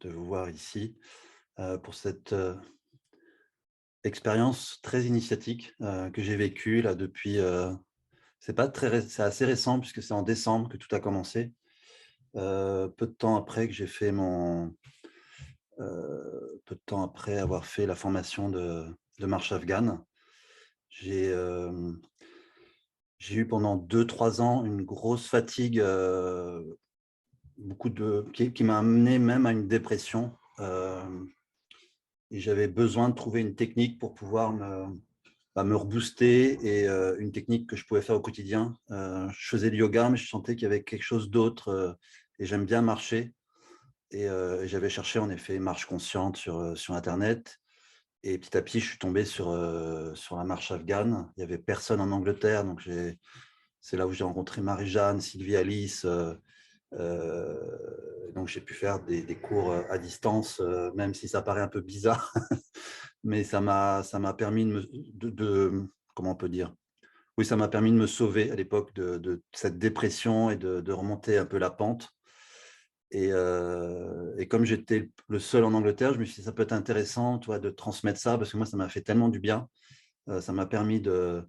de vous voir ici pour cette expérience très initiatique que j'ai vécue là depuis. C'est pas très, c'est assez récent puisque c'est en décembre que tout a commencé. Peu de temps après que j'ai fait peu de temps après avoir fait la formation de marche afghane, j'ai j'ai eu pendant 2 3 ans une grosse fatigue, beaucoup qui m'a amené même à une dépression. Et j'avais besoin de trouver une technique pour pouvoir me rebooster et une technique que je pouvais faire au quotidien. Je faisais du yoga, mais je sentais qu'il y avait quelque chose d'autre, et j'aime bien marcher et j'avais cherché en effet marche consciente sur internet et petit à petit, je suis tombé sur la marche afghane. Il y avait personne en Angleterre, donc c'est là où j'ai rencontré Marie-Jeanne, Sylvie, Alice, donc j'ai pu faire des cours à distance, même si ça paraît un peu bizarre. Mais ça m'a permis comment on peut dire? Oui, ça m'a permis de me sauver à l'époque de cette dépression et de remonter un peu la pente et comme j'étais le seul en Angleterre, je me suis dit: «Ça peut être intéressant, tu vois, de transmettre ça», parce que moi, ça m'a fait tellement du bien. Ça m'a permis de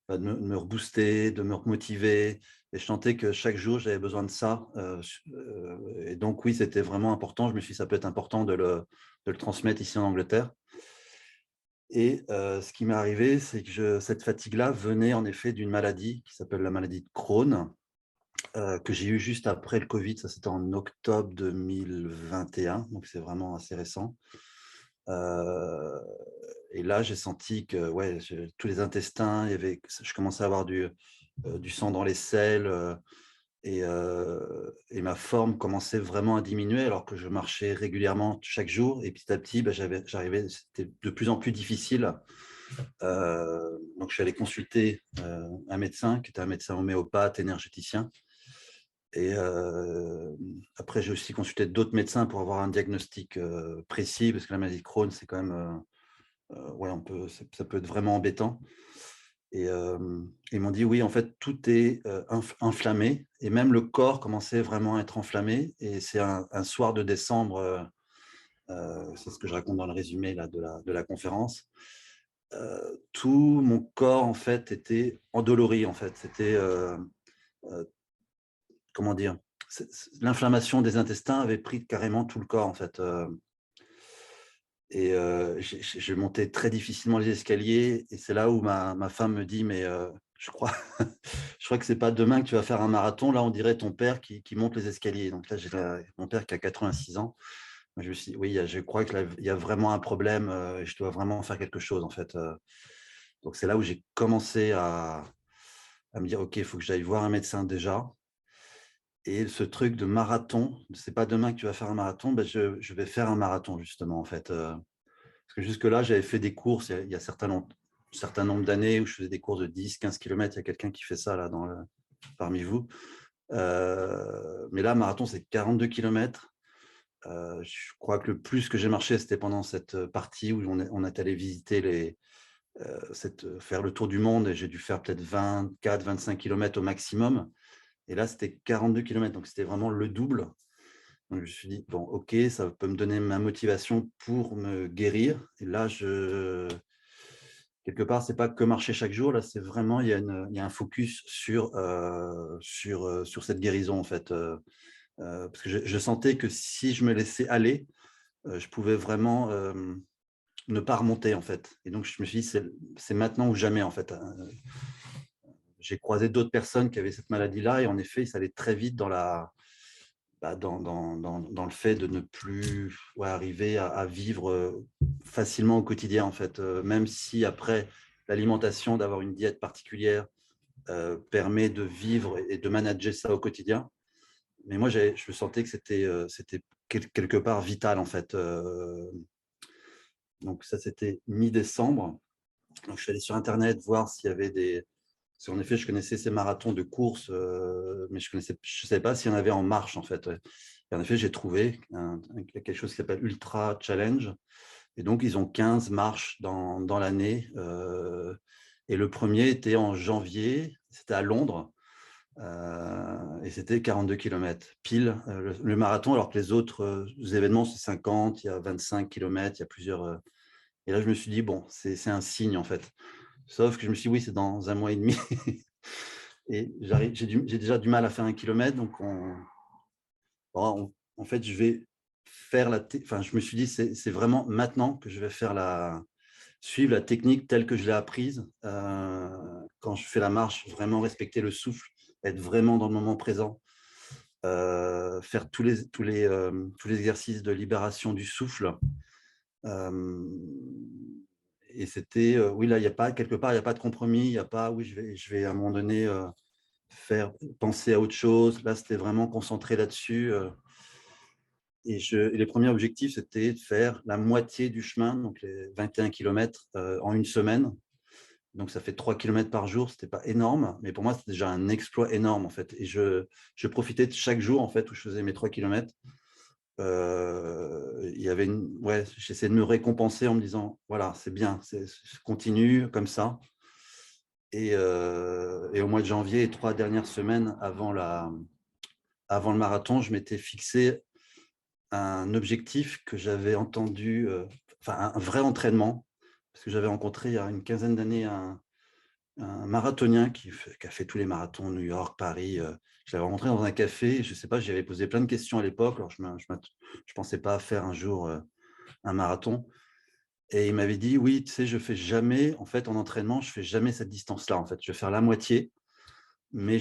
me rebooster, de me remotiver et je sentais que chaque jour, j'avais besoin de ça, et donc oui, c'était vraiment important. Je me suis dit: «Ça peut être important de le transmettre ici en Angleterre». Et ce qui m'est arrivé, c'est que cette fatigue-là venait en effet d'une maladie qui s'appelle la maladie de Crohn, que j'ai eue juste après le covid. Ça, c'était en octobre 2021, donc c'est vraiment assez récent. Heu et là, j'ai senti que, ouais, tous les intestins, il y avait je commençais à avoir du sang dans les selles, et ma forme commençait vraiment à diminuer alors que je marchais régulièrement chaque jour et petit à petit, bah, c'était de plus en plus difficile. Donc je suis allé consulter, un médecin qui était un médecin homéopathe énergéticien et après j'ai aussi consulté d'autres médecins pour avoir un diagnostic, précis parce que la maladie de Crohn, c'est quand même, ouais, ça peut être vraiment embêtant et ils m'ont dit: «Oui, en fait, tout est, inflammé» et même le corps commençait vraiment à être enflammé et c'est un soir de décembre, c'est ce que je raconte dans le résumé là de la conférence. Tout mon corps, en fait, était endolori, en fait. C'était, comment dire? L'inflammation des intestins avait pris carrément tout le corps, en fait, et je montais très difficilement les escaliers et c'est là où ma femme me dit: «Mais je crois je crois que c'est pas demain que tu vas faire un marathon. Là, on dirait ton père qui monte les escaliers». Donc là, j'ai mon père qui a 86 ans. Moi, je me suis dit: «Oui, je crois que là, il y a vraiment un problème, et je dois vraiment faire quelque chose, en fait». Donc c'est là où j'ai commencé à me dire: «OK, il faut que j'aille voir un médecin déjà». Et ce truc de marathon, c'est pas demain que tu vas faire un marathon, bah, je vais faire un marathon justement, en fait, parce que jusque-là, j'avais fait des courses il y a certain nombre d'années où je faisais des courses de 10 15 kilomètres. Il y a quelqu'un qui fait ça là parmi vous. Mais là, marathon, c'est 42 kilomètres. Je crois que le plus que j'ai marché, c'était pendant cette partie où on est allé visiter faire le tour du monde et j'ai dû faire peut-être 24 25 kilomètres au maximum. Et là, c'était 42 kilomètres, donc c'était vraiment le double. Donc je me suis dit: «Bon, OK, ça peut me donner ma motivation pour me guérir». Et là, quelque part, c'est pas que marcher chaque jour, là, c'est vraiment il y a un focus sur cette guérison, en fait, parce que je sentais que si je me laissais aller, je pouvais vraiment, ne pas remonter, en fait. Et donc je me suis dit: «C'est maintenant ou jamais», en fait, j'ai croisé d'autres personnes qui avaient cette maladie-là et en effet, ça allait très vite dans le fait de ne plus, ouais, arriver à vivre, facilement au quotidien, en fait, même si après l'alimentation, d'avoir une diète particulière, permet de vivre et de manager ça au quotidien. Mais moi, je sentais que c'était quelque part vital, en fait, donc ça, c'était mi-décembre. Donc je suis allé sur internet voir s'il y avait des parce qu'en effet, je connaissais ces marathons de course, mais je savais pas s'il y en avait en marche, en fait, ouais. Et en effet, j'ai trouvé quelque chose qui s'appelle Ultra Challenge et donc ils ont 15 marches dans l'année, et le premier était en janvier, c'était à Londres, et c'était 42 km, pile le marathon, alors que les autres événements, c'est 50, il y a 25 km, il y a plusieurs… et là, je me suis dit, bon, c'est un signe, en fait. Sauf que je me suis dit, oui, c'est dans 1 mois et demi. Et j'ai déjà du mal à faire 1 kilomètre, donc en fait, je vais faire enfin, je me suis dit, c'est vraiment maintenant que je vais suivre la technique telle que je l'ai apprise. Quand je fais la marche, vraiment respecter le souffle, être vraiment dans le moment présent, faire tous les exercices de libération du souffle. Et c'était, oui, là, il y a pas, quelque part, il y a pas de compromis, il y a pas, oui, je vais à un moment donné penser à autre chose. Là, c'était vraiment concentré là-dessus. Et les premiers objectifs, c'était de faire la moitié du chemin, donc les 21 km en une semaine. Donc, ça fait 3 km par jour. Ce n'était pas énorme, mais pour moi, c'était déjà un exploit énorme, en fait. Et je profitais de chaque jour, en fait, où je faisais mes 3 km. Il y avait ouais, j'essayais de me récompenser en me disant, voilà, c'est bien, continue comme ça. Et au mois de janvier, les 3 dernières semaines avant le marathon, je m'étais fixé un objectif que j'avais entendu, enfin un vrai entraînement, parce que j'avais rencontré il y a une quinzaine d'années un marathonien qui a fait tous les marathons, New York, Paris. Je l'avais rencontré dans un café, je ne sais pas, j'y avais posé plein de questions à l'époque, alors je ne pensais pas faire un jour un marathon. Et il m'avait dit, oui, tu sais, je fais jamais, en fait, en entraînement, je fais jamais cette distance-là. En fait, je vais faire la moitié, mais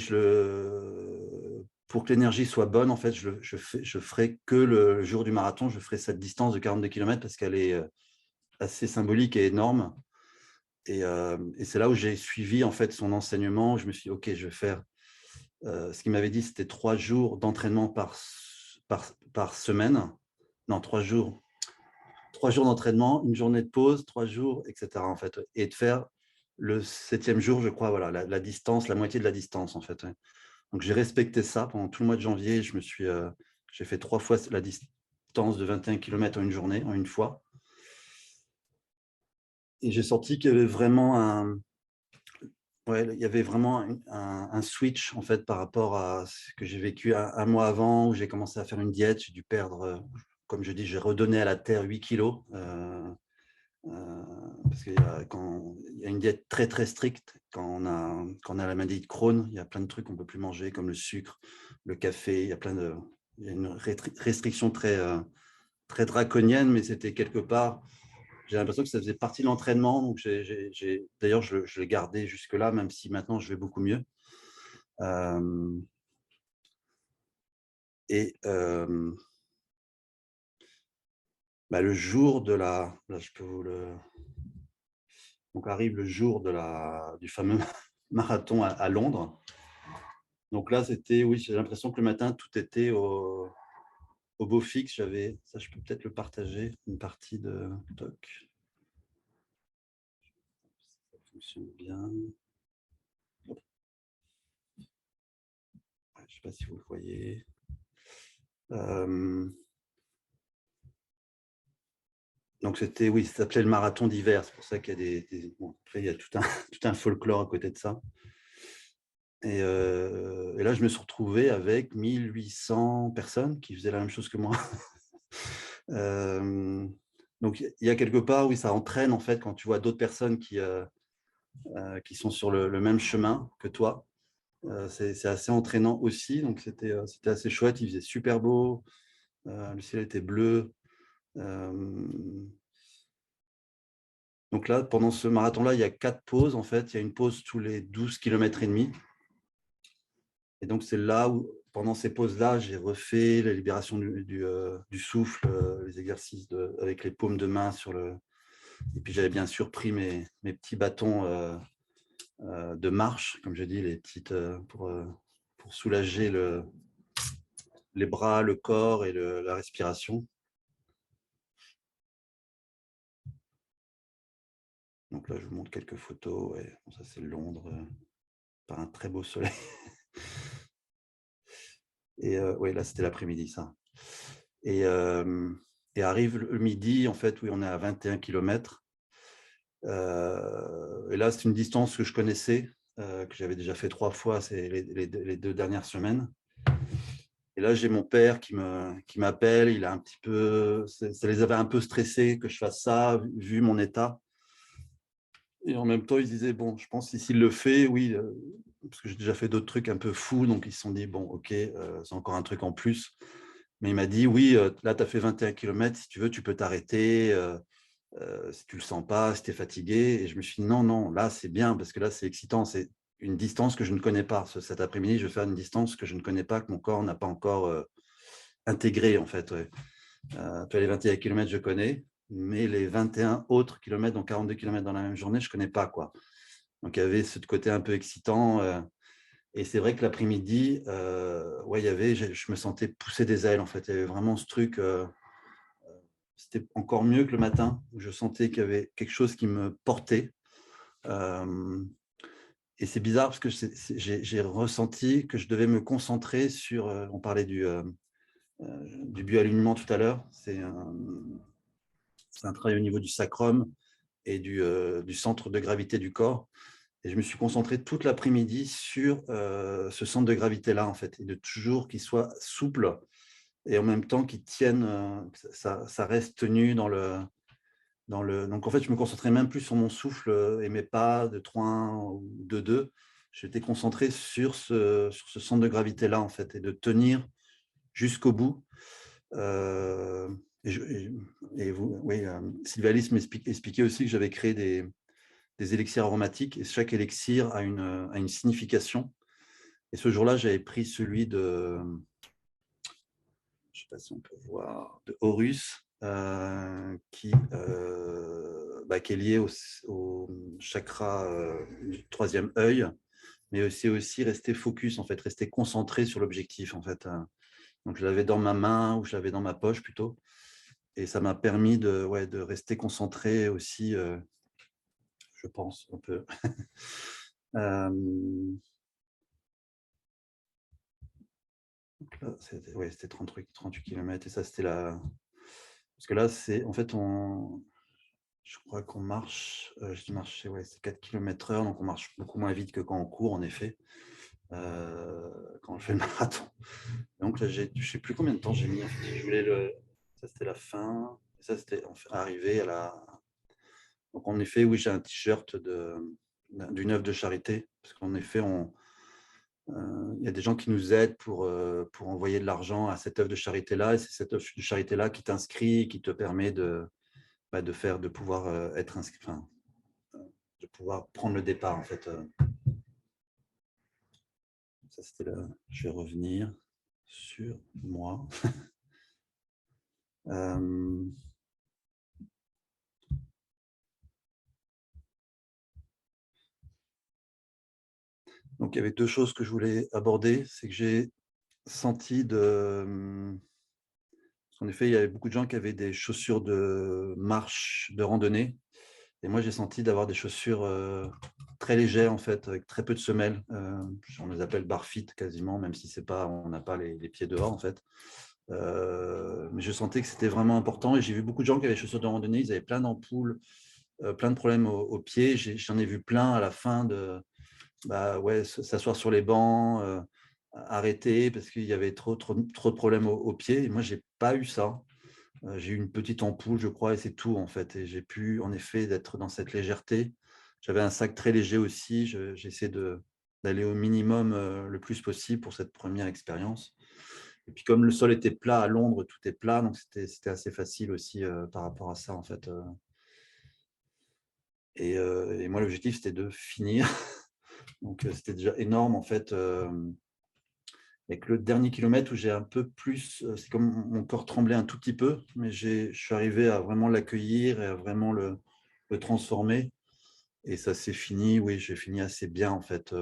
pour que l'énergie soit bonne, en fait, je ferai que le jour du marathon, je ferai cette distance de 42 km parce qu'elle est assez symbolique et énorme. Et c'est là où j'ai suivi, en fait, son enseignement. Je me suis dit, OK, je vais faire… ce qu'il m'avait dit, c'était 3 jours d'entraînement par semaine. Non, 3 jours. 3 jours d'entraînement, une journée de pause, 3 jours, etc. En fait, et de faire le 7e jour, je crois, voilà, la distance, la moitié de la distance, en fait. Ouais. Donc, j'ai respecté ça pendant tout le mois de janvier. J'ai fait 3 fois la distance de 21 km en une journée, en une fois. Et j'ai senti qu'il y avait vraiment il y avait vraiment un switch, en fait, par rapport à ce que j'ai vécu un mois avant, où j'ai commencé à faire une diète. J'ai dû perdre, comme je dis, j'ai redonné à la terre 8 kilos. Parce qu'il y a une diète très très stricte quand on a la maladie de Crohn. Il y a plein de trucs qu'on ne peut plus manger, comme le sucre, le café. Il y a une restriction très, très draconienne, mais c'était quelque part… J'ai l'impression que ça faisait partie de l'entraînement. Donc d'ailleurs, je l'ai gardé jusque-là, même si maintenant je vais beaucoup mieux. Et le jour de la… Là, je peux vous le… Donc arrive le jour du fameux marathon à Londres. Donc là, c'était, oui, j'ai l'impression que le matin, tout était au beau fixe. Ça, je peux peut-être le partager, une partie de toc. Ça fonctionne bien. Je ne sais pas si vous le voyez. Donc c'était, oui, ça s'appelait le marathon d'hiver. C'est pour ça qu'il y a après, il y a tout un folklore à côté de ça. Et là, je me suis retrouvé avec 1800 personnes qui faisaient la même chose que moi. Donc, il y a quelque part, oui, ça entraîne, en fait, quand tu vois d'autres personnes qui sont sur le même chemin que toi. C'est assez entraînant aussi. Donc, c'était assez chouette. Il faisait super beau. Le ciel était bleu. Donc là, pendant ce marathon-là, il y a 4 pauses, en fait. Il y a une pause tous les 12 km et demi. Et donc, c'est là où, pendant ces pauses-là, j'ai refait la libération du souffle, les exercices avec les paumes de main sur le… Et puis, j'avais bien sûr pris mes petits bâtons de marche, comme je dis, les petites, pour soulager les bras, le corps et la respiration. Donc là, je vous montre quelques photos. Ouais. Bon, ça, c'est Londres, par un très beau soleil. Et oui, là, c'était l'après-midi, ça. Et arrive le midi, en fait, oui, on est à 21 km. Et là, c'est une distance que je connaissais, que j'avais déjà fait 3 fois les 2 dernières semaines. Et là, j'ai mon père qui m'appelle. Il a un petit peu, ça les avait un peu stressés que je fasse ça, vu mon état. Et en même temps, ils se disaient: «Bon, je pense que s'il le fait, oui», parce que j'ai déjà fait d'autres trucs un peu fous, donc ils se sont dit: «Bon, OK, c'est encore un truc en plus». Mais il m'a dit: «Oui, là, tu as fait 21 kilomètres, si tu veux, tu peux t'arrêter, si tu le sens pas, si tu es fatigué». Et je me suis dit: «Non, non, là, c'est bien parce que là, c'est excitant, c'est une distance que je ne connais pas. Cet après-midi, je vais faire une distance que je ne connais pas, que mon corps n'a pas encore, intégrée, en fait», ouais. Tu vois, les 21 kilomètres, je connais, mais les 21 autres kilomètres, donc 42 kilomètres dans la même journée, je connais pas, quoi. Donc il y avait ce côté un peu excitant, et c'est vrai que l'après-midi, ouais, il y avait je me sentais pousser des ailes, en fait. Il y avait vraiment ce truc, c'était encore mieux que le matin, où je sentais qu'il y avait quelque chose qui me portait. Hem Et c'est bizarre parce que j'ai ressenti que je devais me concentrer sur, on parlait du bioalignement tout à l'heure. C'est un travail au niveau du sacrum et du centre de gravité du corps. Et je me suis concentré toute l'après-midi sur, ce centre de gravité-là, en fait, et de toujours qu'il soit souple et en même temps qu'il tienne, que ça reste tenu donc en fait, je me concentrais même plus sur mon souffle, et mes pas de 3-1 ou 2-2. J'étais concentré sur ce centre de gravité-là, en fait, et de tenir jusqu'au bout. Et je et vous oui, Sylvie Alice expliquait aussi que j'avais créé des élixirs aromatiques, et chaque élixir a une signification. Et ce jour-là, j'avais pris celui de, je sais pas si on peut voir, de Horus, qui est lié au chakra, du 3e œil, mais c'est aussi rester focus, en fait, rester concentré sur l'objectif, en fait. Donc je l'avais dans ma main, ou je l'avais dans ma poche plutôt, et ça m'a permis de rester concentré aussi, je pense un peu. Hem, donc là, c'était 38 kilomètres, et ça, c'était la parce que là, c'est en fait, je crois qu'on marche, je dis marcher, ouais, c'est 4 kilomètres/h, donc on marche beaucoup moins vite que quand on court, en effet, quand on fait le marathon. Donc là, je sais plus combien de temps j'ai mis, en fait. Je voulais le Ça, c'était la fin, et ça, c'était arrivé à la donc en effet, oui, j'ai un t-shirt d'une œuvre de charité, parce qu'en effet, il y a des gens qui nous aident pour envoyer de l'argent à cette œuvre de charité-là, et c'est cette œuvre de charité-là qui t'inscrit, qui te permet de pouvoir, être inscrit, enfin, de pouvoir prendre le départ, en fait. Ça, c'était là. Je vais revenir sur moi. Hem, donc il y avait 2 choses que je voulais aborder. C'est que j'ai senti parce qu'en effet, il y avait beaucoup de gens qui avaient des chaussures de marche, de randonnée, et moi, j'ai senti d'avoir des chaussures, très légères, en fait, avec très peu de semelles. On les appelle barfit quasiment, même si c'est pas on n'a pas les pieds dehors, en fait. Mais je sentais que c'était vraiment important, et j'ai vu beaucoup de gens qui avaient des chaussures de randonnée, ils avaient plein d'ampoules, plein de problèmes aux pieds. J'en ai vu plein à la fin bah, ouais, s'asseoir sur les bancs, arrêter parce qu'il y avait trop de problèmes aux pieds, et moi, j'ai pas eu ça. J'ai eu une petite ampoule, je crois, et c'est tout, en fait, et j'ai pu, en effet, d'être dans cette légèreté. J'avais un sac très léger aussi, j'essaie d'aller au minimum, le plus possible pour cette première expérience, et puis comme le sol était plat à Londres, tout est plat, donc c'était assez facile aussi, par rapport à ça, en fait, et moi, l'objectif, c'était de finir. Donc c'était déjà énorme, en fait, avec le dernier kilomètre où j'ai un peu plus, c'est comme mon corps tremblait un tout petit peu, mais je suis arrivé à vraiment l'accueillir et à vraiment le transformer, et ça s'est fini, oui, j'ai fini assez bien, en fait,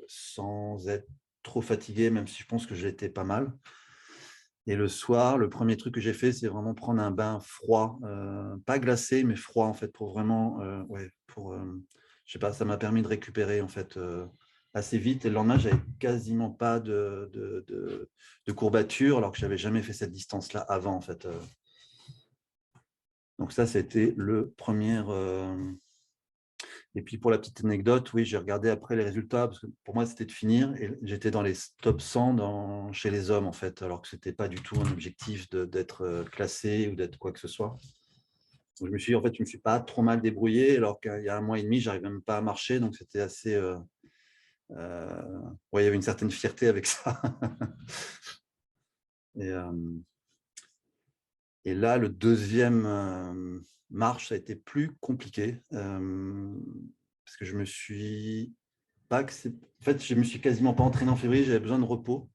sans être trop fatigué, même si je pense que j'étais pas mal. Et le soir, le premier truc que j'ai fait, c'est vraiment prendre un bain froid, pas glacé, mais froid, en fait, pour vraiment, ouais, je sais pas, ça m'a permis de récupérer, en fait, assez vite, et le lendemain, j'avais quasiment pas de courbatures, alors que j'avais jamais fait cette distance-là avant, en fait, donc ça, c'était le premier Et puis pour la petite anecdote, oui, j'ai regardé après les résultats, parce que pour moi, c'était de finir et j'étais dans les top 100 chez les hommes, en fait, alors que ce n'était pas du tout un objectif d'être classé ou d'être quoi que ce soit. Donc, je me suis dit, en fait, je ne me suis pas trop mal débrouillé, alors qu'il y a 1 mois et demi, je n'arrivais même pas à marcher, donc c'était assez… ouais, il y avait une certaine fierté avec ça. Et, et là, le deuxième marche, ça a été plus compliqué, parce que je me suis pas en fait, je me suis quasiment pas entraîné en février, j'avais besoin de repos.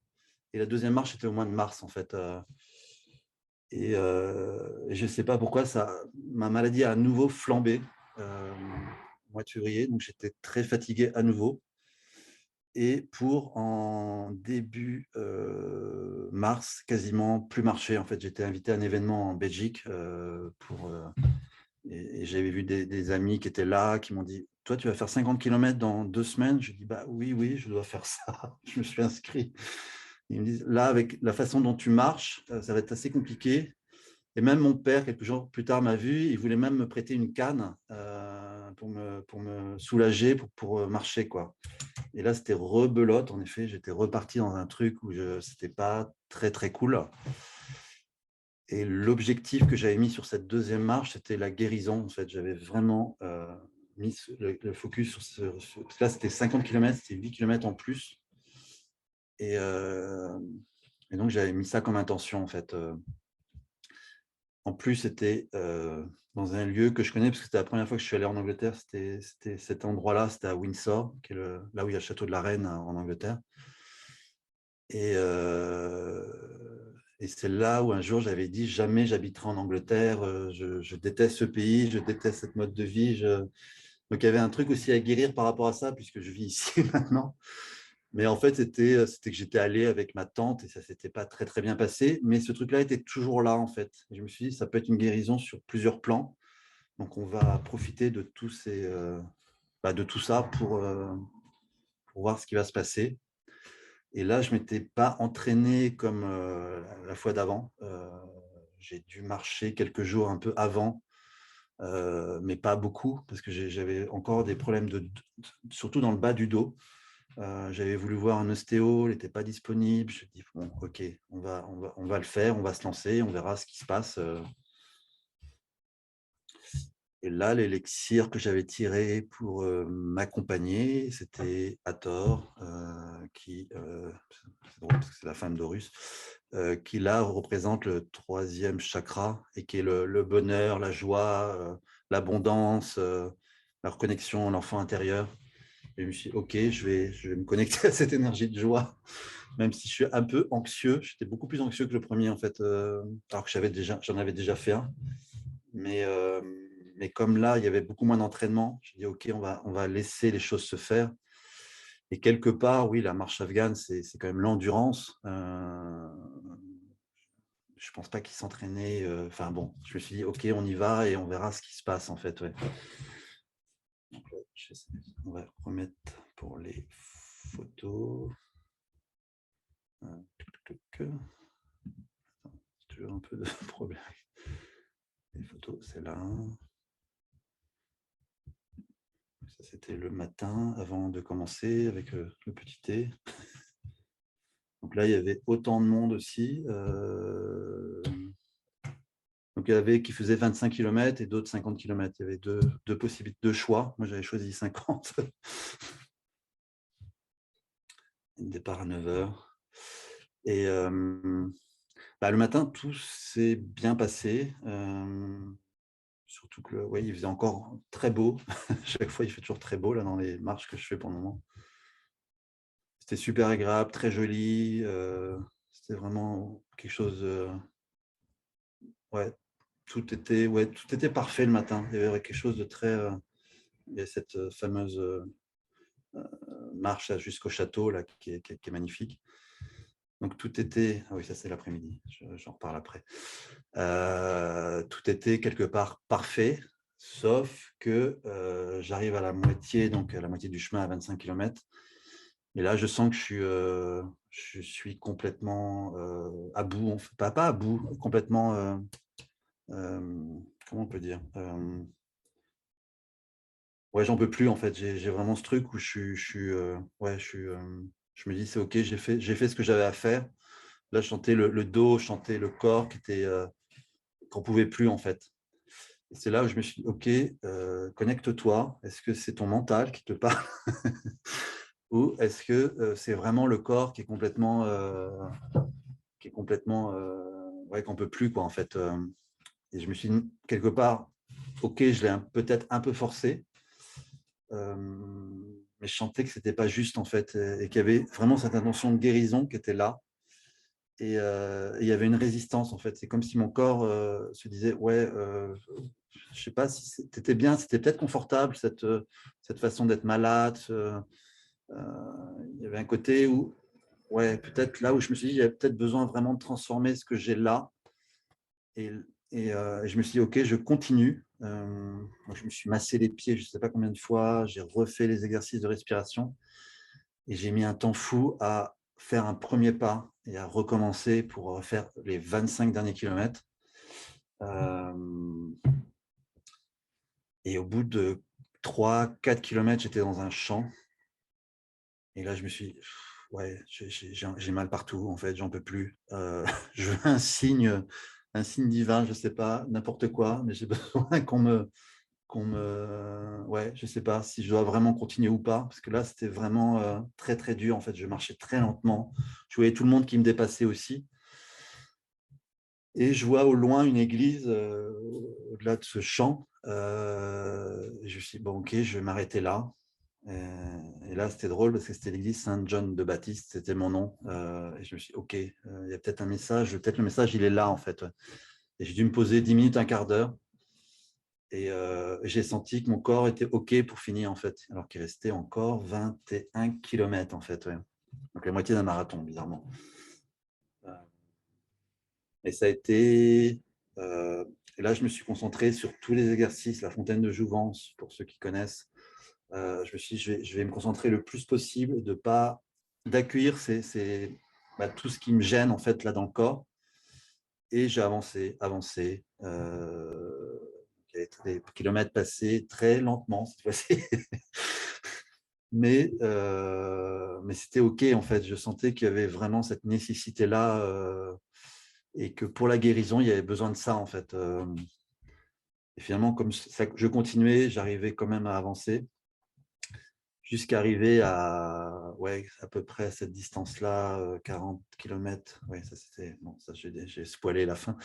Et la deuxième marche, c'était au mois de mars, en fait. Et je ne sais pas pourquoi, ma maladie a à nouveau flambé au mois de février. Donc, j'étais très fatigué à nouveau. Et pour en début mars, quasiment plus marcher. En fait, j'étais invité à un événement en Belgique et j'avais vu des amis qui étaient là, qui m'ont dit: toi, tu vas faire 50 km dans 2 semaines. Je dis: bah oui, oui, je dois faire ça. Je me suis inscrit. Ils me disent: là, avec la façon dont tu marches, ça va être assez compliqué. Et même mon père, quelques jours plus tard, m'a vu. Il voulait même me prêter une canne pour me soulager, pour marcher, quoi. Et là, c'était rebelote. En effet, j'étais reparti dans un truc où c'était pas très, très cool. Et l'objectif que j'avais mis sur cette deuxième marche, c'était la guérison. En fait, j'avais vraiment mis le focus parce que là, c'était 50 km, c'était 8 km en plus. Et donc, j'avais mis ça comme intention, en fait. En plus, c'était dans un lieu que je connais, parce que c'était la première fois que je suis allé en Angleterre. C'était cet endroit-là, c'était à Windsor, qui est là où il y a le château de la Reine en Angleterre. Et, et c'est là où un jour j'avais dit: jamais j'habiterai en Angleterre, je déteste ce pays, je déteste cette mode de vie. Donc il y avait un truc aussi à guérir par rapport à ça, puisque je vis ici maintenant. Mais en fait, c'était que j'étais allé avec ma tante et ça ne s'était pas très, très bien passé. Mais ce truc-là était toujours là, en fait. Et je me suis dit, ça peut être une guérison sur plusieurs plans. Donc, on va profiter de de tout ça pour voir ce qui va se passer. Et là, je ne m'étais pas entraîné comme la fois d'avant. J'ai dû marcher quelques jours un peu avant, mais pas beaucoup, parce que j'avais encore des problèmes, surtout dans le bas du dos. J'avais voulu voir un ostéo, il n'était pas disponible. Je me dis: bon, ok, on va le faire, on va se lancer, on verra ce qui se passe. Et là, l'élixir que j'avais tiré pour m'accompagner, c'était Hathor, c'est drôle parce que c'est la femme d'Horus, qui là représente le troisième chakra et qui est le bonheur, la joie, l'abondance, la reconnexion à l'enfant intérieur. Et je me suis dit: ok, je vais me connecter à cette énergie de joie, même si je suis un peu anxieux. J'étais beaucoup plus anxieux que le premier, en fait, alors que j'en avais déjà fait un. Mais, mais comme là, il y avait beaucoup moins d'entraînement, j'ai dit: ok, on va laisser les choses se faire. Et quelque part, oui, la marche afghane, c'est quand même l'endurance. Je ne pense pas qu'ils s'entraînaient. Enfin bon, je me suis dit: ok, on y va et on verra ce qui se passe, en fait. Ouais. Donc, on va remettre pour les photos. C'est toujours un peu de problème. Les photos, c'est là. Ça, c'était le matin avant de commencer avec le petit thé. Donc là, il y avait autant de monde aussi. Donc il y avait qui faisaient 25 km et d'autres 50 km. Il y avait deux possibilités, deux choix. Moi, j'avais choisi 50. Départ à 9h. Et le matin, tout s'est bien passé. Surtout que ouais, il faisait encore très beau. Chaque fois, il fait toujours très beau là dans les marches que je fais pour le moment. C'était super agréable, très joli. C'était vraiment quelque chose. Ouais, tout était parfait le matin. Il y avait quelque chose de très. Il y a cette fameuse marche jusqu'au château là, qui est magnifique. Donc tout était. Ah oui, ça c'est l'après-midi. J'en reparle après. Tout était quelque part parfait, sauf que j'arrive à la moitié, donc à la moitié du chemin à 25 km. Et là, je sens que je suis complètement à bout, en fait. Pas à bout, complètement, comment on peut dire, ouais, j'en peux plus en fait. J'ai vraiment ce truc où ouais, je me dis c'est ok, j'ai fait ce que j'avais à faire. Là, je sentais le dos, je sentais le corps qu'on pouvait plus en fait. Et c'est là où je me suis dit, ok, connecte-toi. Est-ce que c'est ton mental qui te parle ou est-ce que c'est vraiment le corps qui est complètement, ouais, qu'on peut plus quoi en fait. Et je me suis dit quelque part, ok, je l'ai peut-être un peu forcé, mais je sentais que c'était pas juste en fait, et qu'il y avait vraiment cette intention de guérison qui était là. Et il y avait une résistance en fait. C'est comme si mon corps se disait, ouais, je sais pas si c'était bien, c'était peut-être confortable cette façon d'être malade. Il y avait un côté où, ouais, peut-être là où je me suis dit, j'avais peut-être besoin vraiment de transformer ce que j'ai là. Et, et je me suis dit, ok, je continue. Je me suis massé les pieds, je ne sais pas combien de fois. J'ai refait les exercices de respiration et j'ai mis un temps fou à faire un premier pas et à recommencer pour faire les 25 derniers kilomètres. Et au bout de 3-4 kilomètres, j'étais dans un champ. Et là, je me suis dit, ouais, j'ai mal partout, en fait, j'en peux plus. Je veux un signe divin, je ne sais pas, n'importe quoi, mais j'ai besoin ouais, je ne sais pas si je dois vraiment continuer ou pas, parce que là, c'était vraiment très, très dur. En fait, je marchais très lentement. Je voyais tout le monde qui me dépassait aussi. Et je vois au loin une église au-delà de ce champ. Je me suis dit, bon, ok, je vais m'arrêter là. Et là, c'était drôle parce que c'était l'église Saint-John de Baptiste, c'était mon nom. Et je me suis dit, ok, il y a peut-être un message, peut-être le message, il est là en fait. Et j'ai dû me poser 10 minutes, un quart d'heure. Et j'ai senti que mon corps était ok pour finir en fait, alors qu'il restait encore 21 kilomètres en fait. Ouais. Donc la moitié d'un marathon, bizarrement. Et ça a été. Et là, je me suis concentré sur tous les exercices, la fontaine de Jouvence, pour ceux qui connaissent. Je me suis dit, je vais me concentrer le plus possible, de pas d'accueillir tout ce qui me gêne en fait là dans le corps. Et j'ai avancé, avancé. Les kilomètres passés très lentement cette fois-ci. Mais c'était ok en fait. Je sentais qu'il y avait vraiment cette nécessité-là et que pour la guérison, il y avait besoin de ça en fait. Et finalement, comme ça, je continuais, j'arrivais quand même à avancer jusqu'à arriver à, ouais, à peu près à cette distance-là, 40 km. Ouais, ça c'était bon, ça j'ai spoilé la fin.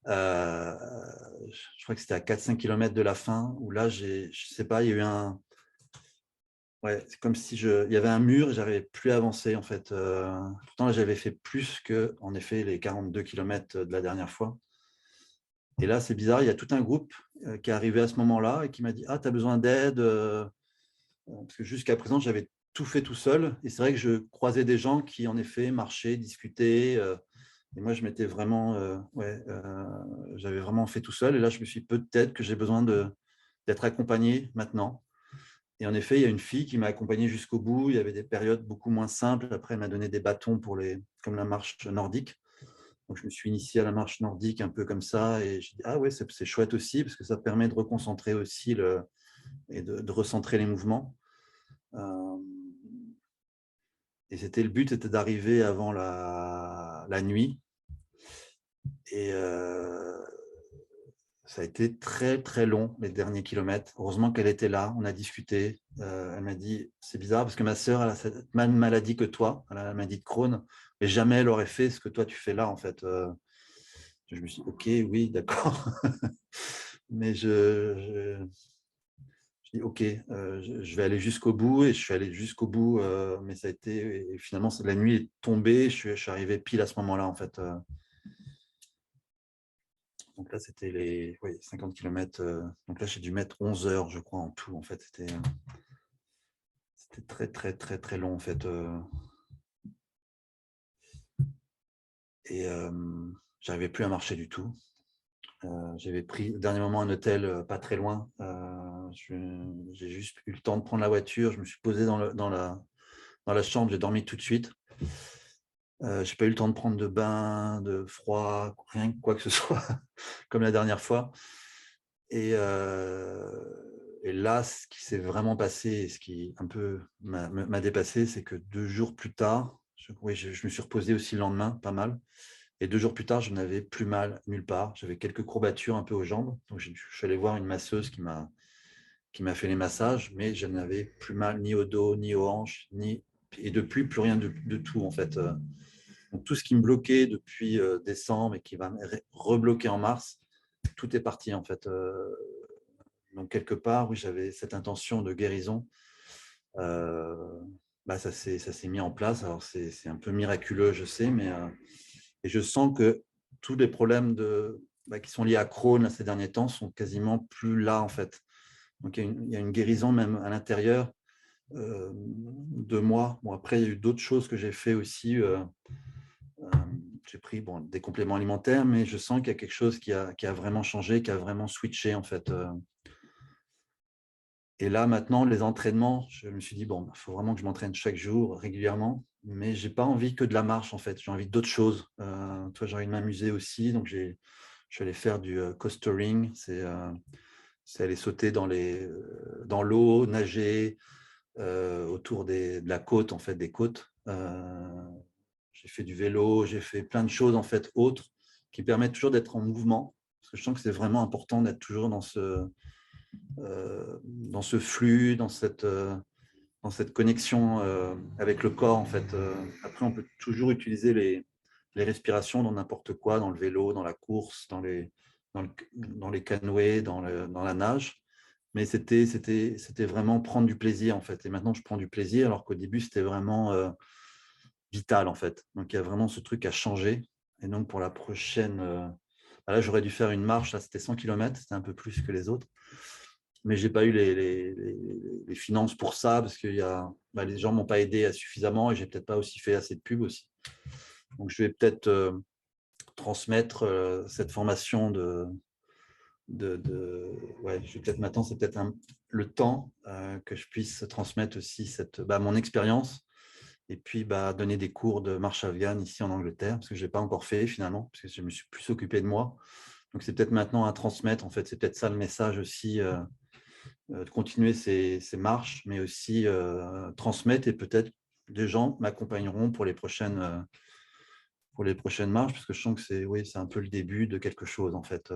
Je crois que c'était à 4-5 km de la fin où là, je sais pas, il y a eu un. Ouais, c'est comme si il y avait un mur et j'arrivais plus à avancer en fait. Pourtant, j'avais fait plus que, en effet, les 42 km de la dernière fois. Et là, c'est bizarre, il y a tout un groupe qui est arrivé à ce moment-là et qui m'a dit, ah, tu as besoin d'aide, parce que jusqu'à présent, j'avais tout fait tout seul. Et c'est vrai que je croisais des gens qui, en effet, marchaient, discutaient. Et moi, je m'étais vraiment, ouais, j'avais vraiment fait tout seul. Et là, je me suis dit, peut-être que j'ai besoin d'être accompagné maintenant. Et en effet, il y a une fille qui m'a accompagné jusqu'au bout. Il y avait des périodes beaucoup moins simples. Après, elle m'a donné des bâtons comme la marche nordique. Donc, je me suis initié à la marche nordique un peu comme ça. Et j'ai dit, ah ouais, c'est chouette aussi, parce que ça permet de reconcentrer aussi et de recentrer les mouvements. Et le but était d'arriver avant la nuit. Et ça a été très, très long, les derniers kilomètres. Heureusement qu'elle était là, on a discuté. Elle m'a dit, c'est bizarre parce que ma sœur, elle a cette même maladie que toi, elle a la maladie de Crohn, mais jamais elle aurait fait ce que toi, tu fais là, en fait. Je me suis dit, ok, oui, d'accord. Mais je dis, ok, je vais aller jusqu'au bout, et je suis allé jusqu'au bout, mais ça a été, et finalement, la nuit est tombée, je suis arrivé pile à ce moment-là, en fait. Donc là, c'était les 50 km. Donc là, j'ai dû mettre 11 heures, je crois, en tout. En fait, c'était très, très, très, très long, en fait. Et j'arrivais plus à marcher du tout. J'avais pris au dernier moment un hôtel pas très loin. J'ai juste eu le temps de prendre la voiture. Je me suis posé dans la chambre. J'ai dormi tout de suite. Je n'ai pas eu le temps de prendre de bain, de froid, rien, quoi que ce soit, comme la dernière fois. Et et là, ce qui s'est vraiment passé et ce qui un peu m'a dépassé, c'est que 2 jours plus tard, oui, je me suis reposé aussi le lendemain, pas mal, et 2 jours plus tard, je n'avais plus mal nulle part. J'avais quelques courbatures un peu aux jambes, donc je suis allé voir une masseuse qui m'a fait les massages, mais je n'avais plus mal ni au dos, ni aux hanches, ni et depuis, plus rien de tout, en fait. Donc tout ce qui me bloquait depuis, décembre et qui va me rebloquer en mars, tout est parti, en fait, donc quelque part, oui, j'avais cette intention de guérison. Heu, ça s'est mis en place. Alors c'est un peu miraculeux, je sais, mais et je sens que tous les problèmes qui sont liés à Crohn, là, ces derniers temps, sont quasiment plus là, en fait. Donc il y a une guérison même à l'intérieur, de moi. Bon, après, il y a eu d'autres choses que j'ai fait aussi, j'ai pris, bon, des compléments alimentaires, mais je sens qu'il y a quelque chose qui a vraiment changé, qui a vraiment switché, en fait. Et là, maintenant, les entraînements, je me suis dit: «Bon, il faut vraiment que je m'entraîne chaque jour, régulièrement», mais j'ai pas envie que de la marche, en fait. J'ai envie d'autres choses. Tu vois, j'ai envie de m'amuser aussi, donc je suis allé faire du, coastering. C'est aller sauter dans l'eau, nager, autour de la côte, en fait, des côtes. J'ai fait du vélo, j'ai fait plein de choses, en fait, autres, qui permettent toujours d'être en mouvement. Parce que je sens que c'est vraiment important d'être toujours dans ce flux, dans cette connexion, avec le corps, en fait. Après, on peut toujours utiliser les respirations dans n'importe quoi, dans le vélo, dans la course, dans les canoës, dans la nage. Mais c'était vraiment prendre du plaisir, en fait. Et maintenant, je prends du plaisir, alors qu'au début, c'était vraiment, vital, en fait. Donc il y a vraiment ce truc à changer. Et donc pour la prochaine, là, j'aurais dû faire une marche, là, c'était 100 kilomètres, c'était un peu plus que les autres. Mais j'ai pas eu les finances pour ça, parce que les gens m'ont pas aidé suffisamment, et j'ai peut-être pas aussi fait assez de pub aussi. Donc je vais peut-être, transmettre, cette formation ouais, je vais peut-être maintenant, c'est peut-être le temps, que je puisse transmettre aussi mon expérience, et puis donner des cours de marche afghane ici en Angleterre, parce que je n'ai pas encore fait finalement, parce que je me suis plus occupé de moi. Donc c'est peut-être maintenant à transmettre, en fait, c'est peut-être ça le message aussi, de continuer ces marches, mais aussi, transmettre, et peut-être des gens m'accompagneront pour les prochaines marches, parce que je sens que oui, c'est un peu le début de quelque chose, en fait.